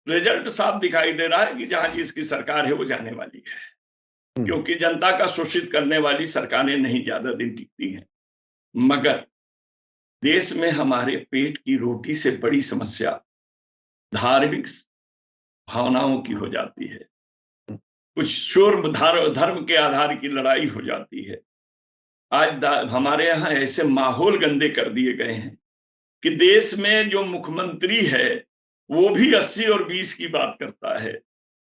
Result साफ दिखाई दे रहा है कि जहां जिसकी सरकार है वो जाने वाली है, हम्म, क्योंकि जनता का शोषित करने वाली सरकारें नहीं ज्यादा दिन टिकती हैं। मगर देश में हमारे पेट की रोटी से बड़ी समस्या धार्मिक भावनाओं की हो जाती है। कुछ शोर धर्म के आधार की लड़ाई हो जाती है। आज हमारे यहाँ ऐसे माहौल गंदे कर दिए गए हैं कि देश में जो मुख्यमंत्री है वो भी 80 और 20 की बात करता है।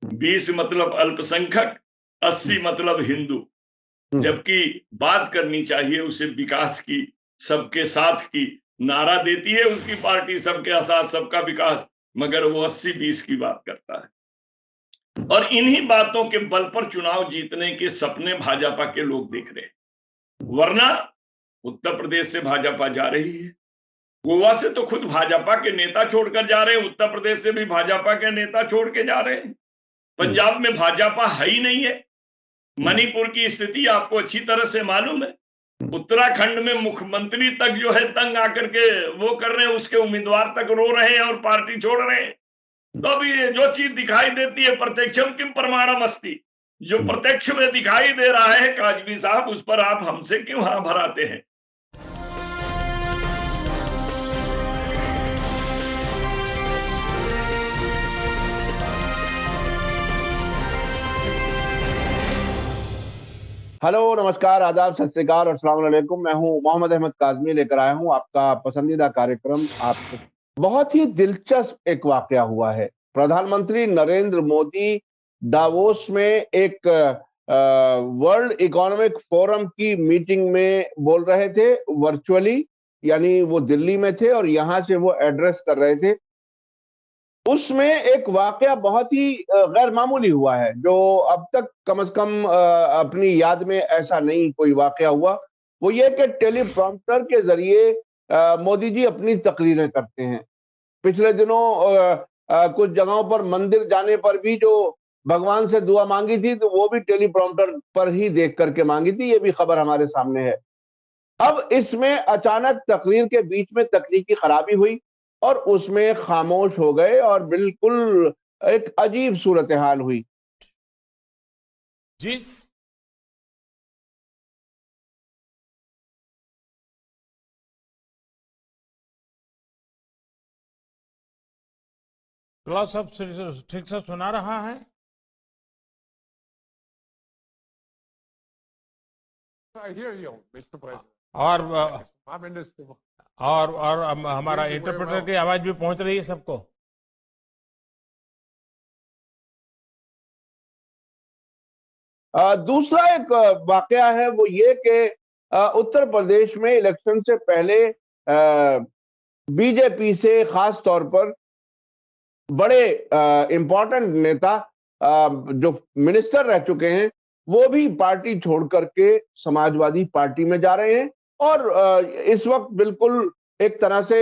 20 मतलब अल्पसंख्यक, 80 हम्म, मतलब हिंदू। हम्म, जबकि बात करनी चाहिए उसे विकास की, सबके साथ की। नारा देती है उसकी पार्टी सबके साथ सबका विकास, मगर वो 80-20 की बात करता है। और इन्हीं बातों के बल पर चुनाव जीतने के सपने भाजपा के लोग देख रहे हैं। वरना उत्तर प्रदेश से भाजपा जा रही है, गोवा से तो खुद भाजपा के नेता छोड़कर जा रहे हैं, उत्तर प्रदेश से भी भाजपा के नेता छोड़ के जा रहे हैं। हम्म, पंजाब में भाजपा है ही नहीं है। हम्म, मणिपुर की स्थिति आपको अच्छी तरह से मालूम है। हम्म, उत्तराखंड में मुख्यमंत्री तक जो है तंग आकर के वो कर रहे हैं, उसके उम्मीदवार तक रो रहे हैं और पार्टी छोड़ रहे हैं। तो अभी ये जो चीज दिखाई देती है प्रत्यक्षम किम प्रमाणम अस्ति, जो हम्म। प्रत्यक्ष में दिखाई दे रहा है काजवी साहब, उस पर आप हमसे क्यों हाँ भराते हैं? हेलो, नमस्कार, आदाब, सत श्री अकाल और अस्सलाम वालेकुम। मैं हूं मोहम्मद अहमद काज़मी, लेकर आया हूं आपका पसंदीदा कार्यक्रम आप। बहुत ही दिलचस्प एक वाकया हुआ है। प्रधानमंत्री नरेंद्र मोदी दावोस में एक वर्ल्ड इकोनॉमिक फोरम की मीटिंग में बोल रहे थे वर्चुअली, यानी वो दिल्ली में थे और यहां से वो एड्रेस कर रहे थे। उसमें एक वाकया बहुत ही गैर मामूली हुआ है, जो अब तक कम से कम अपनी याद में ऐसा नहीं कोई वाकया हुआ। वो ये कि टेलीप्रॉम्प्टर के ज़रिए मोदी जी अपनी तकरीरें करते हैं। पिछले दिनों कुछ जगहों पर मंदिर जाने पर भी जो भगवान से दुआ मांगी थी, तो वो भी टेलीप्रॉम्प्टर पर ही देख करके मांगी थी। ये भी खबर हमारे सामने है। अब इसमें अचानक तकरीर के बीच में तकनीकी खराबी हुई और उसमें खामोश हो गए और बिल्कुल एक अजीब सूरत हाल हुई। जिस क्लास सब ठीक से सुना रहा है। I hear you, Mr. President. और I'm in this. हमारा इंटरप्रेटर की आवाज भी पहुंच रही है सबको। दूसरा एक वाकया है, वो ये कि उत्तर प्रदेश में इलेक्शन से पहले बीजेपी से खास तौर पर बड़े इंपॉर्टेंट नेता जो मिनिस्टर रह चुके हैं, वो भी पार्टी छोड़ करके समाजवादी पार्टी में जा रहे हैं। और इस वक्त बिल्कुल एक तरह से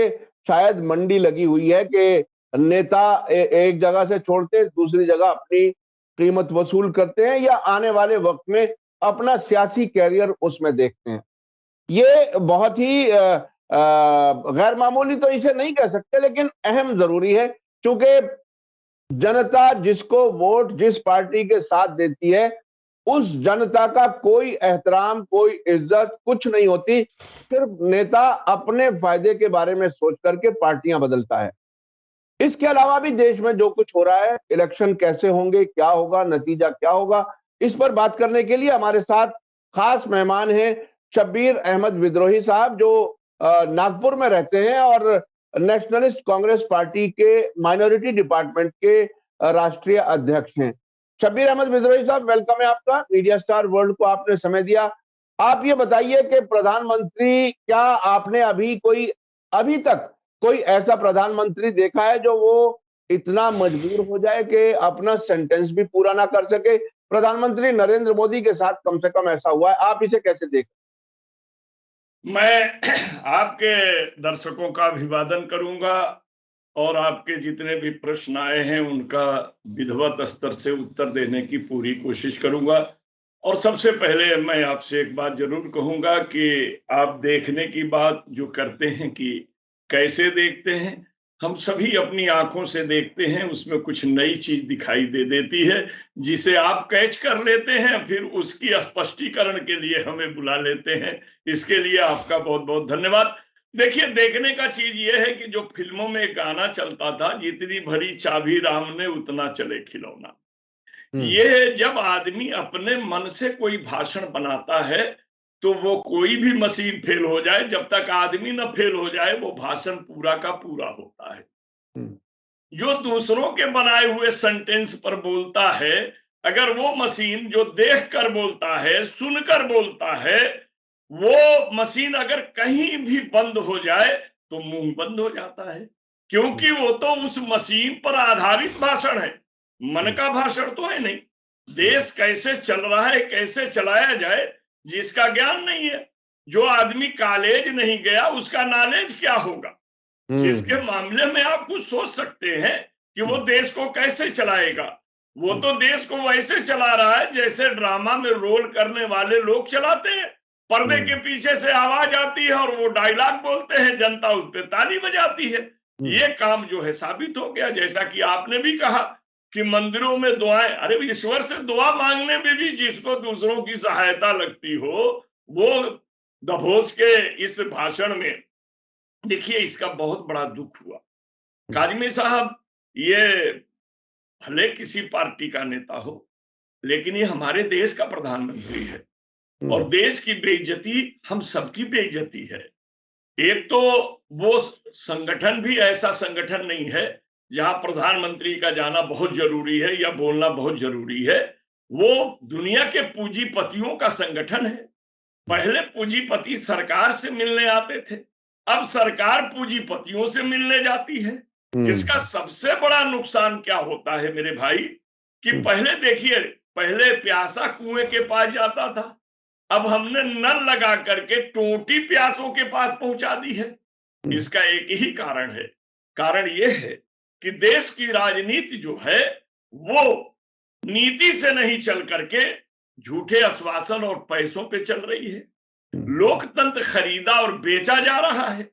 शायद मंडी लगी हुई है कि नेता एक जगह से छोड़ते दूसरी जगह अपनी कीमत वसूल करते हैं या आने वाले वक्त में अपना सियासी कैरियर उसमें देखते हैं। ये बहुत ही गैर मामूली तो इसे नहीं कह सकते, लेकिन अहम जरूरी है, क्योंकि जनता जिसको वोट जिस पार्टी के साथ देती है, उस जनता का कोई एहतराम, कोई इज्जत कुछ नहीं होती। सिर्फ नेता अपने फायदे के बारे में सोच करके पार्टियां बदलता है। इसके अलावा भी देश में जो कुछ हो रहा है, इलेक्शन कैसे होंगे, क्या होगा, नतीजा क्या होगा, इस पर बात करने के लिए हमारे साथ खास मेहमान हैं शब्बीर अहमद विद्रोही साहब, जो नागपुर में रहते हैं और नेशनलिस्ट कांग्रेस पार्टी के माइनॉरिटी डिपार्टमेंट के राष्ट्रीय अध्यक्ष हैं। शब्बीर अहमद विद्रोही साहब, वेलकम है आपका। मीडिया स्टार वर्ल्ड को आपने समय दिया। आप ये बताइए कि प्रधानमंत्री, क्या आपने अभी तक कोई ऐसा प्रधानमंत्री देखा है जो वो इतना मजबूर हो जाए कि अपना सेंटेंस भी पूरा ना कर सके? प्रधानमंत्री नरेंद्र मोदी के साथ कम से कम ऐसा हुआ है। आप इसे कैसे देख? मैं आपके दर्शकों का अभिवादन करूंगा और आपके जितने भी प्रश्न आए हैं उनका विधिवत स्तर से उत्तर देने की पूरी कोशिश करूंगा। और सबसे पहले मैं आपसे एक बात जरूर कहूंगा कि आप देखने की बात जो करते हैं कि कैसे देखते हैं, हम सभी अपनी आंखों से देखते हैं, उसमें कुछ नई चीज दिखाई दे देती है, जिसे आप कैच कर लेते हैं, फिर उसकी स्पष्टीकरण के लिए हमें बुला लेते हैं। इसके लिए आपका बहुत बहुत धन्यवाद। देखिए, देखने का चीज ये है कि जो फिल्मों में एक गाना चलता था, जितनी भरी चाबी राम ने उतना चले खिलौना। ये जब आदमी अपने मन से कोई भाषण बनाता है, तो वो कोई भी मशीन फेल हो जाए, जब तक आदमी न फेल हो जाए, वो भाषण पूरा का पूरा होता है। जो दूसरों के बनाए हुए सेंटेंस पर बोलता है, अगर वो मशीन जो देख कर बोलता है, सुनकर बोलता है, वो मशीन अगर कहीं भी बंद हो जाए, तो मुंह बंद हो जाता है, क्योंकि वो तो उस मशीन पर आधारित भाषण है, मन का भाषण तो है नहीं। देश कैसे चल रहा है, कैसे चलाया जाए, जिसका ज्ञान नहीं है, जो आदमी कॉलेज नहीं गया, उसका नॉलेज क्या होगा? जिसके मामले में आप कुछ सोच सकते हैं कि वो देश को कैसे चलाएगा, वो तो देश को वैसे चला रहा है जैसे ड्रामा में रोल करने वाले लोग चलाते हैं। पर्दे के पीछे से आवाज आती है और वो डायलॉग बोलते हैं, जनता उस पे ताली बजाती है। ये काम जो है साबित हो गया, जैसा कि आपने भी कहा कि मंदिरों में दुआएं, अरे ईश्वर से दुआ मांगने में भी जिसको दूसरों की सहायता लगती हो, वो दभोस के इस भाषण में, देखिए, इसका बहुत बड़ा दुख हुआ। काजमी साहब, ये भले किसी पार्टी का नेता हो, लेकिन ये हमारे देश का प्रधानमंत्री है, और देश की बेइज्जती हम सबकी बेइज्जती है। एक तो वो संगठन भी ऐसा संगठन नहीं है जहां प्रधानमंत्री का जाना बहुत जरूरी है या बोलना बहुत जरूरी है। वो दुनिया के पूंजीपतियों का संगठन है। पहले पूंजीपति सरकार से मिलने आते थे, अब सरकार पूंजीपतियों से मिलने जाती है। इसका सबसे बड़ा नुकसान क्या होता है मेरे भाई, कि पहले देखिए, पहले प्यासा कुएं के पास जाता था, अब हमने नल लगा करके टोटी प्यासों के पास पहुंचा दी है। इसका एक ही कारण है, कारण यह है कि देश की राजनीति जो है, वो नीति से नहीं चल करके झूठे आश्वासन और पैसों पे चल रही है। लोकतंत्र खरीदा और बेचा जा रहा है।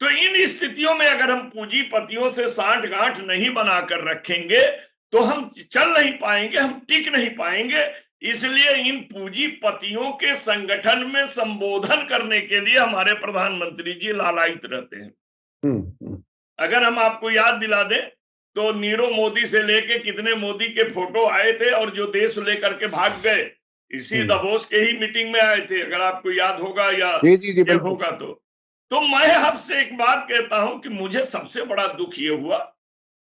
तो इन स्थितियों में अगर हम पूंजीपतियों से सांठ-गांठ नहीं बनाकर रखेंगे, तो हम चल नहीं पाएंगे, हम टिक नहीं पाएंगे। इसलिए इन पूंजीपतियों के संगठन में संबोधन करने के लिए हमारे प्रधानमंत्री जी लालायित रहते हैं। अगर हम आपको याद दिला दें, तो नीरव मोदी से लेके कितने मोदी के फोटो आए थे, और जो देश लेकर के भाग गए, इसी दबोस के ही मीटिंग में आए थे, अगर आपको याद होगा या ये होगा तो मैं आपसे एक बात कहता हूं कि मुझे सबसे बड़ा दुख ये हुआ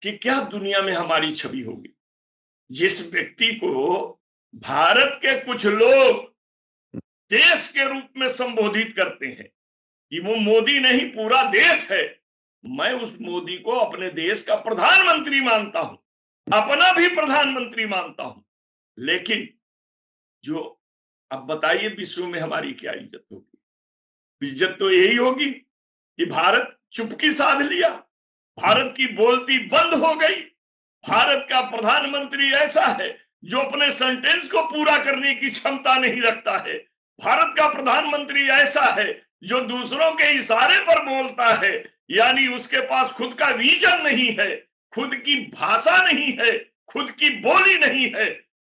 कि क्या दुनिया में हमारी छवि होगी, जिस व्यक्ति को भारत के कुछ लोग देश के रूप में संबोधित करते हैं कि वो मोदी नहीं, पूरा देश है। मैं उस मोदी को अपने देश का प्रधानमंत्री मानता हूं, अपना भी प्रधानमंत्री मानता हूं, लेकिन जो, अब बताइए, विश्व में हमारी क्या इज्जत होगी? इज्जत तो यही होगी कि भारत चुपकी साध लिया, भारत की बोलती बंद हो गई, भारत का प्रधानमंत्री ऐसा है जो अपने सेंटेंस को पूरा करने की क्षमता नहीं रखता है, भारत का प्रधानमंत्री ऐसा है जो दूसरों के इशारे पर बोलता है, यानी उसके पास खुद का विजन नहीं है, खुद की भाषा नहीं है, खुद की बोली नहीं है।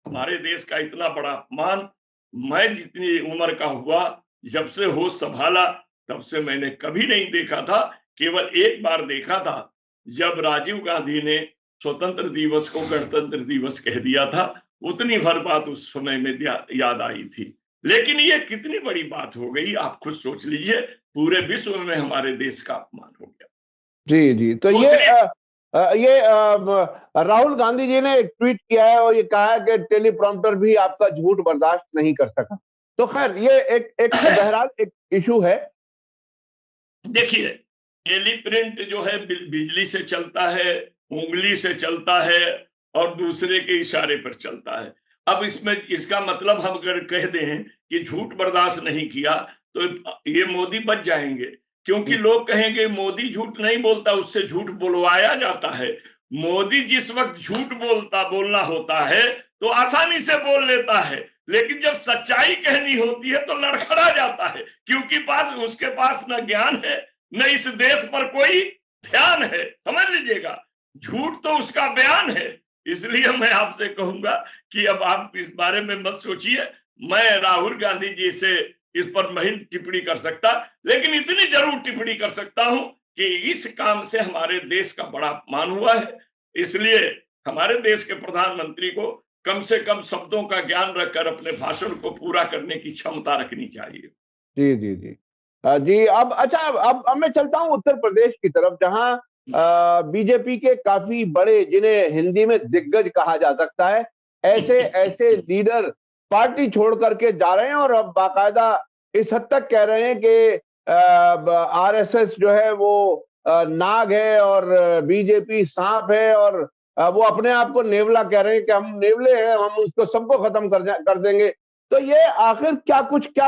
हमारे देश का इतना बड़ा अपमान मैं जितनी उम्र का हुआ, जब से होश संभाला, तब से मैंने कभी नहीं देखा था। केवल एक बार देखा था, जब राजीव गांधी ने स्वतंत्र दिवस को गणतंत्र दिवस कह दिया था, उतनी भर बात उस समय में याद आई थी। लेकिन ये कितनी बड़ी बात हो गई, आप खुद सोच लीजिए, पूरे विश्व में हमारे देश का अपमान हो गया। जी, जी। तो ये राहुल गांधी जी ने एक ट्वीट किया है और ये कहा है कि टेलीप्रॉम्प्टर भी आपका झूठ बर्दाश्त नहीं कर सका। तो खैर, ये एक बहरहाल एक इशू है। देखिए, टेलीप्रिंट जो है बिजली से चलता है, उंगली से चलता है और दूसरे के इशारे पर चलता है। अब इसमें इसका मतलब हम अगर कह दें कि झूठ बर्दाश्त नहीं किया, तो ये मोदी बच जाएंगे, क्योंकि लोग कहेंगे मोदी झूठ नहीं बोलता, उससे झूठ बुलवाया जाता है। मोदी जिस वक्त झूठ बोलना होता है तो आसानी से बोल लेता है, लेकिन जब सच्चाई कहनी होती है तो लड़खड़ा जाता है, क्योंकि उसके पास न ज्ञान है, न इस देश पर कोई ध्यान है, समझ लीजिएगा, झूठ तो उसका बयान है। इसलिए मैं आपसे कहूंगा कि अब आप इस बारे में मत सोचिए। मैं राहुल गांधी जी से इस पर नहीं टिप्पणी कर सकता, लेकिन इतनी जरूर टिप्पणी कर सकता हूं कि इस काम से हमारे देश का बड़ा अपमान हुआ है। इसलिए हमारे देश के प्रधानमंत्री को कम से कम शब्दों का ज्ञान रखकर अपने भाषण को पूरा करने की क्षमता रखनी चाहिए। जी जी जी। जी, अब अच्छा, अब मैं चलता हूं उत्तर प्रदेश की तरफ, जहां बीजेपी के काफी बड़े, जिन्हें हिंदी में दिग्गज कहा जा सकता है, ऐसे ऐसे लीडर पार्टी छोड़ करके जा रहे हैं और अब बाकायदा इस हद तक कह रहे हैं कि आरएसएस जो है वो नाग है और बीजेपी सांप है, और वो अपने आप को नेवला कह रहे हैं कि हम नेवले हैं, हम उसको सबको खत्म कर देंगे। तो ये आखिर क्या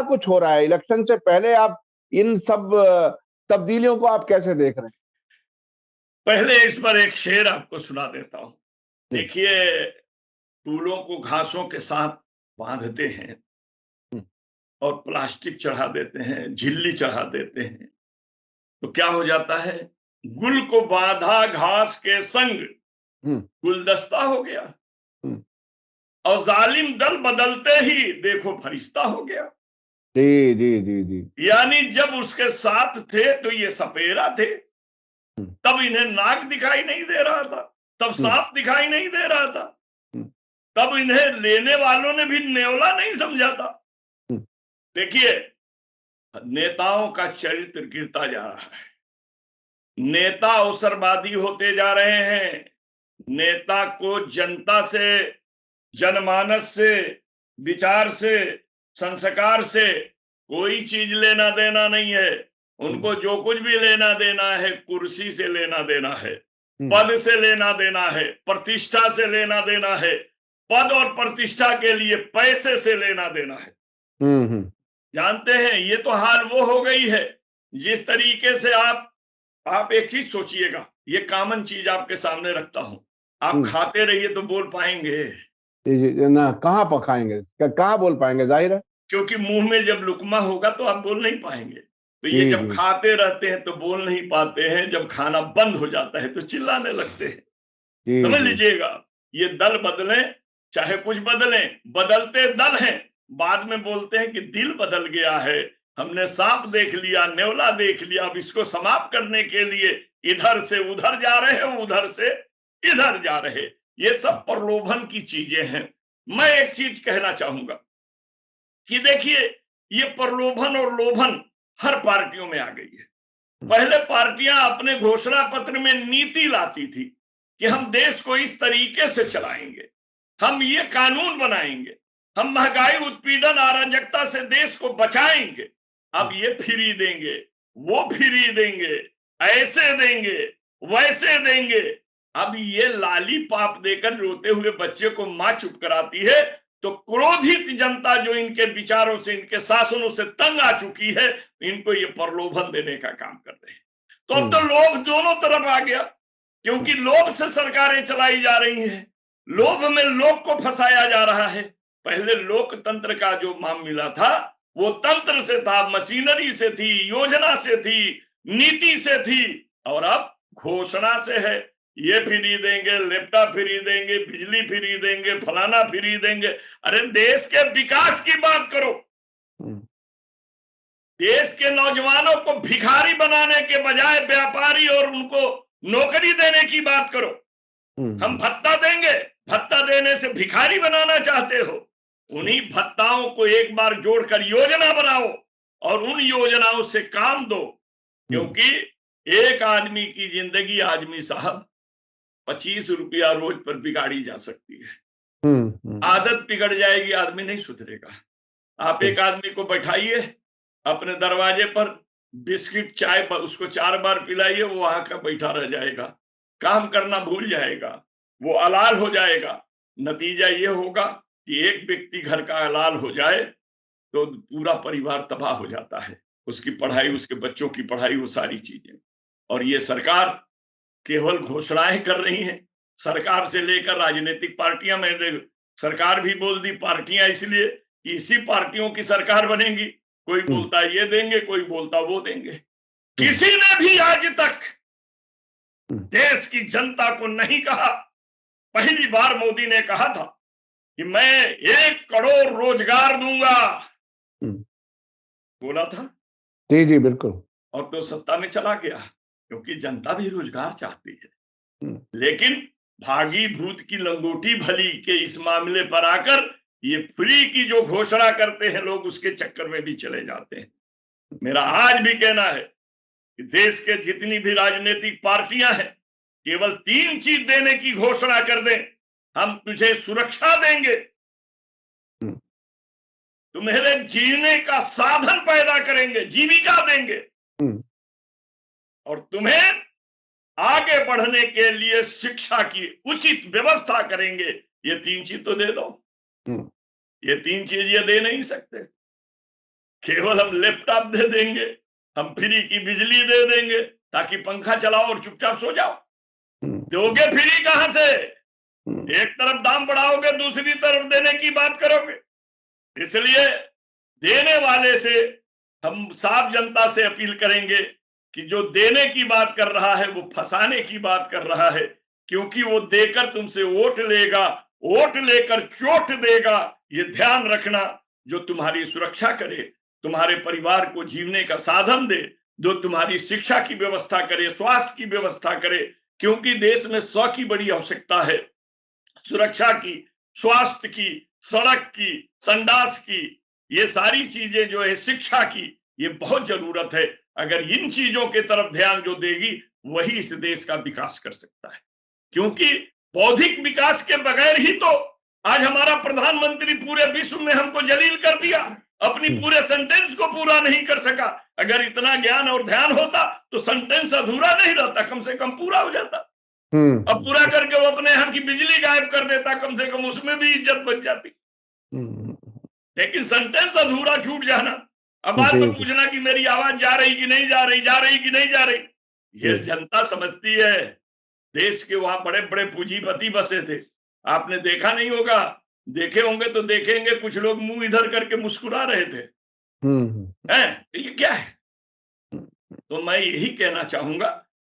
कुछ हो रहा है इलेक्शन से पहले? आप इन सब तब्दीलियों को आप कैसे देख रहे हैं? पहले इस पर एक शेर आपको सुना देता हूं। जी। देखिए, फूलों को घासों के साथ बांधते हैं हम्म, और प्लास्टिक चढ़ा देते हैं, झिल्ली चढ़ा देते हैं, तो क्या हो जाता है? गुल को बांधा घास के संग हम्म, गुलदस्ता हो गया, हम्म। और जालिम दल बदलते ही देखो फरिश्ता हो गया। जी जी जी जी। यानी जब उसके साथ थे तो ये सपेरा थे, हम्म, तब इन्हें नाक दिखाई नहीं दे रहा था, तब हम्म, सांप दिखाई नहीं दे रहा था, हम्म, तब इन्हें लेने वालों ने भी नेवला नहीं समझा था। हम्म, देखिए, नेताओं का चरित्र गिरता जा रहा है, नेता अवसरवादी होते जा रहे हैं, नेता को जनता से, जनमानस से, विचार से, संस्कार से कोई चीज लेना देना नहीं है। हम्म, उनको जो कुछ भी लेना देना है कुर्सी से लेना देना है, हम्म, पद से लेना देना है, प्रतिष्ठा से लेना देना है, पद और प्रतिष्ठा के लिए पैसे से लेना देना है। हम्म, हम्म, जानते हैं, ये तो हाल वो हो गई है। जिस तरीके से आप एक चीज सोचिएगा, ये कॉमन चीज आपके सामने रखता हूं, आप हम्म। खाते रहिए तो बोल पाएंगे? जी जी, ना कहाँ पकाएंगे, कहाँ बोल पाएंगे, जाहिर है। क्योंकि मुंह में जब लुकमा होगा तो आप बोल नहीं पाएंगे। तो जी ये जब जी खाते रहते हैं तो बोल नहीं पाते हैं, जब खाना बंद हो जाता है तो चिल्लाने लगते हैं। जी समझ जी। लीजिएगा, ये दल बदलें चाहे कुछ बदलें, बदलते दल हैं। बाद में बोलते हैं कि दिल बदल गया है, हमने सांप देख लिया, नेवला देख लिया, अब इसको समाप्त करने के लिए इधर से उधर जा रहे हैं, उधर से इधर जा रहे। ये सब प्रलोभन की चीजें हैं। मैं एक चीज कहना चाहूंगा कि देखिए, ये प्रलोभन और लोभन हर पार्टियों में आ गई है। पहले पार्टियां अपने घोषणा पत्र में नीति लाती थी कि हम देश को इस तरीके से चलाएंगे, हम ये कानून बनाएंगे, हम महंगाई, उत्पीड़न, अराजकता से देश को बचाएंगे। अब ये फ्री देंगे, वो फ्री देंगे, ऐसे देंगे, वैसे देंगे। अब ये लाली पाप देकर रोते हुए बच्चे को मां चुप कराती है, तो क्रोधित जनता जो इनके विचारों से, इनके शासनों से तंग आ चुकी है, इनको ये प्रलोभन देने का काम कर रहे हैं। तो अब तो हम्म, लोभ दोनों तरफ आ गया, क्योंकि हम्म, लोभ से सरकारें चलाई जा रही हैं, लोभ में लोग को फंसाया जा रहा है। पहले लोकतंत्र का जो मामला था वो तंत्र से था, मशीनरी से थी, योजना से थी, नीति से थी, और अब घोषणा से है। ये फ्री देंगे, लैपटॉप फ्री देंगे, बिजली फ्री देंगे, फलाना फ्री देंगे। अरे देश के विकास की बात करो, हम्म, देश के नौजवानों को भिखारी बनाने के बजाय व्यापारी और उनको नौकरी देने की बात करो। हम हम्म, भत्ता देंगे, भत्ता देने से भिखारी बनाना चाहते हो? उन्हीं भत्ताओं को एक बार जोड़कर योजना बनाओ और उन योजनाओं से काम दो। हम्म, क्योंकि एक आदमी की जिंदगी, आदमी साहब, 25 रुपया रोज पर बिगाड़ी जा सकती है। हम्म, हम्म, आदत बिगड़ जाएगी, आदमी नहीं सुधरेगा। आप एक आदमी को बैठाइए अपने दरवाजे पर, बिस्किट चाय पर उसको 4 बार पिलाइए, वो वहां का बैठा रह जाएगा, काम करना भूल जाएगा, वो अलाल हो जाएगा। नतीजा ये होगा कि एक व्यक्ति घर का अलाल हो जाए तो पूरा परिवार तबाह हो जाता है, उसकी पढ़ाई, उसके बच्चों की पढ़ाई, वो सारी चीजें। और ये सरकार केवल घोषणाएं कर रही हैं। सरकार से लेकर राजनीतिक पार्टियां, मैंने सरकार भी बोल दी, पार्टियां इसलिए कि इसी पार्टियों की सरकार बनेगी। कोई हम्म, बोलता ये देंगे, कोई बोलता वो देंगे। हम्म, किसी ने भी आज तक देश की जनता को नहीं कहा। पहली बार मोदी ने कहा था कि मैं 1 करोड़ रोजगार दूंगा, बोला था, जी जी बिल्कुल। और तो सत्ता में चला गया, क्योंकि जनता भी रोजगार चाहती है। लेकिन भागी भूत की लंगोटी भली के इस मामले पर आकर ये फ्री की जो घोषणा करते हैं लोग, उसके चक्कर में भी चले जाते हैं। मेरा आज भी कहना है कि देश के जितनी भी राजनीतिक पार्टियां हैं, केवल 3 चीज देने की घोषणा कर दें, हम तुझे सुरक्षा देंगे, तुम्हें जीने का साधन पैदा करेंगे, जीविका देंगे, और तुम्हें आगे बढ़ने के लिए शिक्षा की उचित व्यवस्था करेंगे। ये 3 चीज तो दे दो। ये 3 चीज ये दे नहीं सकते। केवल हम लैपटॉप दे देंगे, हम फ्री की बिजली दे देंगे ताकि पंखा चलाओ और चुपचाप सो जाओ। दोगे फ्री कहां से? एक तरफ दाम बढ़ाओगे, दूसरी तरफ देने की बात करोगे। इसलिए देने वाले से हम साफ जनता से अपील करेंगे कि जो देने की बात कर रहा है वो फंसाने की बात कर रहा है, क्योंकि वो देकर तुमसे वोट लेगा, वोट लेकर चोट देगा। ये ध्यान रखना। जो तुम्हारी सुरक्षा करे, तुम्हारे परिवार को जीवने का साधन दे, जो तुम्हारी शिक्षा की व्यवस्था करे, स्वास्थ्य की व्यवस्था करे, क्योंकि देश में 100 की बड़ी आवश्यकता है, सुरक्षा की, स्वास्थ्य की, सड़क की, संडास की, ये सारी चीजें जो है, शिक्षा की, ये बहुत जरूरत है। अगर इन चीजों के तरफ ध्यान जो देगी, वही इस देश का विकास कर सकता है। क्योंकि बौद्धिक विकास के बगैर ही तो आज हमारा प्रधानमंत्री पूरे विश्व में हमको जलील कर दिया, अपनी पूरे सेंटेंस को पूरा नहीं कर सका। अगर इतना ज्ञान और ध्यान होता तो सेंटेंस अधूरा नहीं रहता, कम से कम पूरा हो जाता। अब पूरा करके वो अपने यहाँ की बिजली गायब कर देता, कम से कम उसमें भी इज्जत बच जाती। लेकिन सेंटेंस अधूरा छूट जाना, अब बाद में पूछना कि मेरी आवाज जा रही कि नहीं जा रही, जा रही कि नहीं जा रही। ये जनता समझती है। देश के वहां बड़े बड़े पूंजीपति बसे थे, आपने देखा नहीं होगा, देखे होंगे तो देखेंगे, कुछ लोग मुंह इधर करके मुस्कुरा रहे थे। तो ये क्या है? तो मैं यही कहना चाहूंगा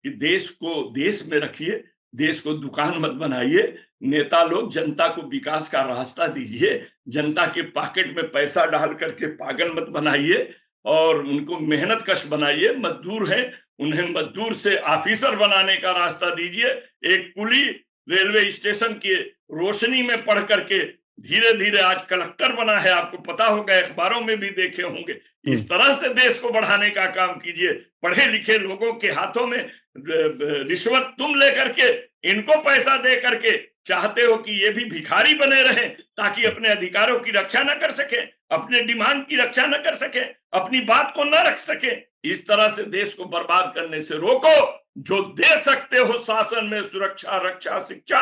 कि देश को देश में रखिए, देश को दुकान मत बनाइए। नेता लोग जनता को विकास का रास्ता दीजिए, जनता के पॉकेट में पैसा डाल करके पागल मत बनाइए, और उनको मेहनत कश बनाइए। मजदूर हैं, उन्हें मजदूर से ऑफिसर बनाने का रास्ता दीजिए। एक कुली रेलवे स्टेशन के रोशनी में पढ़ करके धीरे धीरे आज कलेक्टर बना है, आपको पता होगा, अखबारों में भी देखे होंगे। इस तरह से देश को बढ़ाने का काम कीजिए। पढ़े लिखे लोगों के हाथों में रिश्वत तुम लेकर के, इनको पैसा दे करके चाहते हो कि ये भी भिखारी बने रहें, ताकि अपने अधिकारों की रक्षा न कर सके, अपने डिमांड की रक्षा न कर सके, अपनी बात को न रख सके। इस तरह से देश को बर्बाद करने से रोको। जो दे सकते हो शासन में, सुरक्षा, रक्षा, शिक्षा,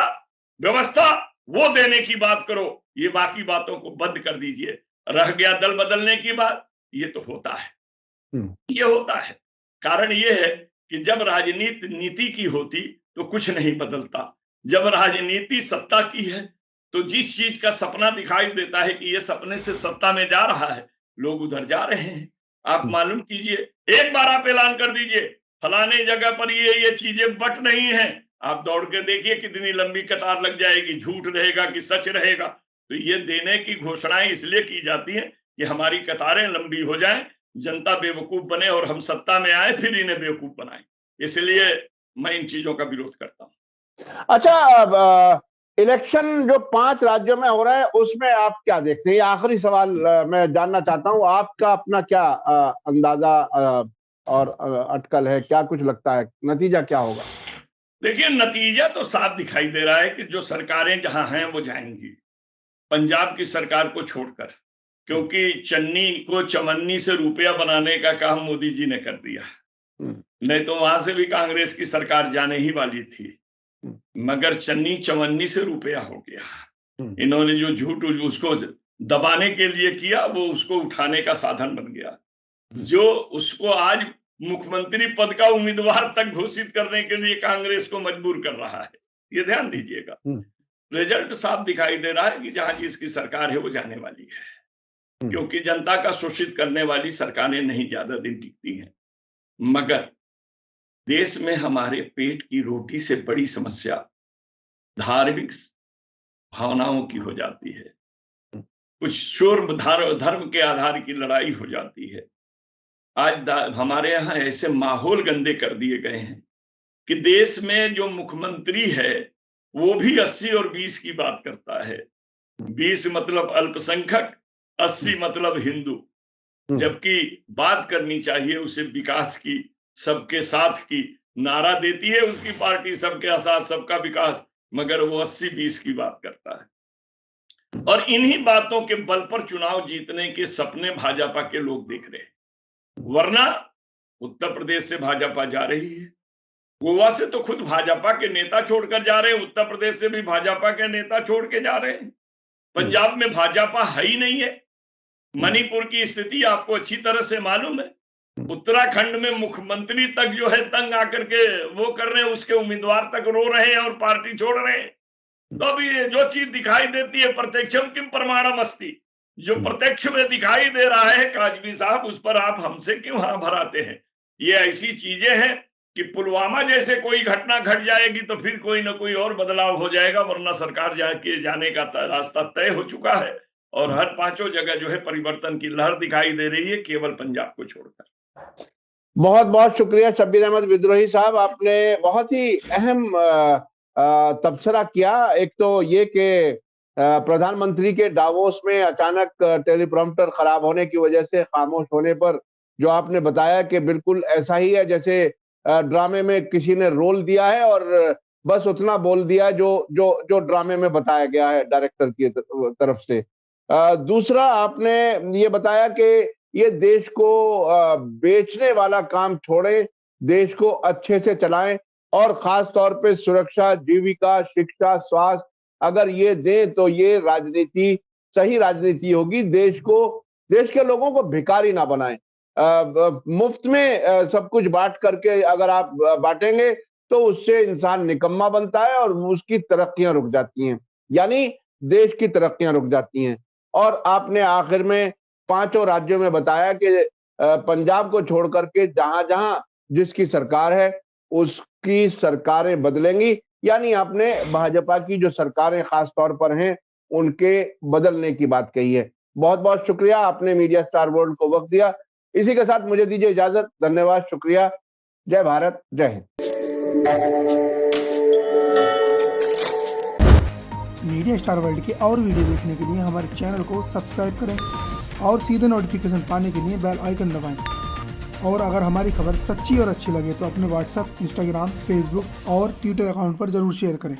व्यवस्था, वो देने की बात करो। ये बाकी बातों को बंद कर दीजिए। रह गया दल बदलने की बात, ये तो होता है, ये होता है। कारण ये है कि जब राजनीति नीति की होती तो कुछ नहीं बदलता। जब राजनीति सत्ता की है तो जिस चीज का सपना दिखाई देता है कि ये सपने से सत्ता में जा रहा है, लोग उधर जा रहे हैं। आप मालूम कीजिए, एक बार आप ऐलान कर दीजिए फलाने जगह पर ये चीजें बट नहीं है, आप दौड़ के देखिए कितनी लंबी कतार लग जाएगी। झूठ रहेगा कि सच रहेगा। तो ये देने की घोषणाएं इसलिए की जाती हैं कि हमारी कतारें लंबी हो जाएं, जनता बेवकूफ बने और हम सत्ता में आए फिर इन्हें बेवकूफ बनाएं। इसलिए मैं इन चीजों का विरोध करता हूं। अच्छा, इलेक्शन जो 5 राज्यों में हो रहा है, उसमें आप क्या देखते हैं? आखिरी सवाल मैं जानना चाहता हूं, आपका अपना क्या अंदाजा और अटकल है? क्या कुछ लगता है, नतीजा क्या होगा? देखिए, नतीजा तो साफ दिखाई दे रहा है कि जो सरकारें जहां हैं वो जाएंगी, पंजाब की सरकार को छोड़कर, क्योंकि चन्नी को चमन्नी से रुपया बनाने का काम मोदी जी ने कर दिया। नहीं तो वहां से भी कांग्रेस की सरकार जाने ही वाली थी, मगर चन्नी चवन्नी से रुपया हो गया। इन्होंने जो झूठ उसको दबाने के लिए किया, वो उसको उठाने का साधन बन गया, जो उसको आज मुख्यमंत्री पद का उम्मीदवार तक घोषित करने के लिए कांग्रेस को मजबूर कर रहा है। ये ध्यान दीजिएगा। रिजल्ट साफ दिखाई दे रहा है कि जहां जिसकी सरकार है वो जाने वाली है, क्योंकि जनता का शोषित करने वाली सरकारें नहीं ज्यादा दिन टिकती हैं। मगर देश में हमारे पेट की रोटी से बड़ी समस्या धार्मिक भावनाओं की हो जाती है। कुछ शोर धर्म के आधार की लड़ाई हो जाती है। आज हमारे यहाँ ऐसे माहौल गंदे कर दिए गए हैं कि देश में जो मुख्यमंत्री है वो भी 80 और 20 की बात करता है। 20 मतलब अल्पसंख्यक, 80 मतलब हिंदू, जबकि बात करनी चाहिए उसे विकास की, सबके साथ की। नारा देती है उसकी पार्टी सबके साथ सबका विकास, मगर वो 80-20 की बात करता है। और इन्हीं बातों के बल पर चुनाव जीतने के सपने भाजपा के लोग देख रहे हैं। वरना उत्तर प्रदेश से भाजपा जा रही है, गोवा से तो खुद भाजपा के नेता छोड़कर जा रहे हैं, उत्तर प्रदेश से भी भाजपा के नेता छोड़ के जा रहे हैं। पंजाब में भाजपा है ही नहीं है। मणिपुर की स्थिति आपको अच्छी तरह से मालूम है। उत्तराखंड में मुख्यमंत्री तक जो है तंग आकर के वो कर रहे हैं, उसके उम्मीदवार तक रो रहे हैं और पार्टी छोड़ रहे हैं। तो अभी जो चीज दिखाई देती है प्रत्यक्षम किम प्रमाणम अस्ति, जो प्रत्यक्ष में दिखाई दे रहा है काजवी साहब, उस पर आप हमसे क्यों हाँ भराते हैं? ये ऐसी चीजें हैं कि पुलवामा जैसे कोई घटना घट जाएगी तो फिर कोई ना कोई और बदलाव हो जाएगा, वरना सरकार जाने का रास्ता तय हो चुका है और हर पांचों जगह जो है परिवर्तन की लहर दिखाई दे रही है, केवल पंजाब को छोड़कर। बहुत बहुत शुक्रिया शब्बीर अहमद विद्रोही साहब, आपने बहुत ही अहम तबसरा किया। एक तो ये कि प्रधानमंत्री के डावोस में अचानक टेलीप्रॉम्प्टर खराब होने की वजह से खामोश होने पर जो आपने बताया कि बिल्कुल ऐसा ही है जैसे ड्रामे में किसी ने रोल दिया है और बस उतना बोल दिया जो जो जो ड्रामे में बताया गया है डायरेक्टर की तरफ से। दूसरा आपने ये बताया कि ये देश को बेचने वाला काम छोड़ें, देश को अच्छे से चलाएं और खास तौर पे सुरक्षा, जीविका, शिक्षा, स्वास्थ्य अगर ये दें तो ये राजनीति सही राजनीति होगी। देश के लोगों को भिखारी ना बनाएं। मुफ्त में सब कुछ बांट करके अगर आप बांटेंगे तो उससे इंसान निकम्मा बनता है और उसकी तरक्कियां रुक जाती हैं, यानी देश की तरक्कियां रुक जाती हैं। और आपने आखिर में पांचों राज्यों में बताया कि पंजाब को छोड़ करके जहां-जहां जिसकी सरकार है उसकी सरकारें बदलेंगी, यानी आपने भाजपा की जो सरकारें खास तौर पर हैं उनके बदलने की बात कही है। बहुत-बहुत शुक्रिया, आपने मीडिया स्टार वर्ल्ड को वक्त दिया। इसी के साथ मुझे दीजिए इजाजत। धन्यवाद, शुक्रिया। जय भारत, जय हिंद। मीडिया स्टार वर्ल्ड के और वीडियो देखने के लिए हमारे चैनल को सब्सक्राइब करें और सीधे नोटिफिकेशन पाने के लिए बेल आइकन दबाएं। और अगर हमारी खबर सच्ची और अच्छी लगे तो अपने व्हाट्सएप, इंस्टाग्राम, फेसबुक और ट्विटर अकाउंट पर जरूर शेयर करें।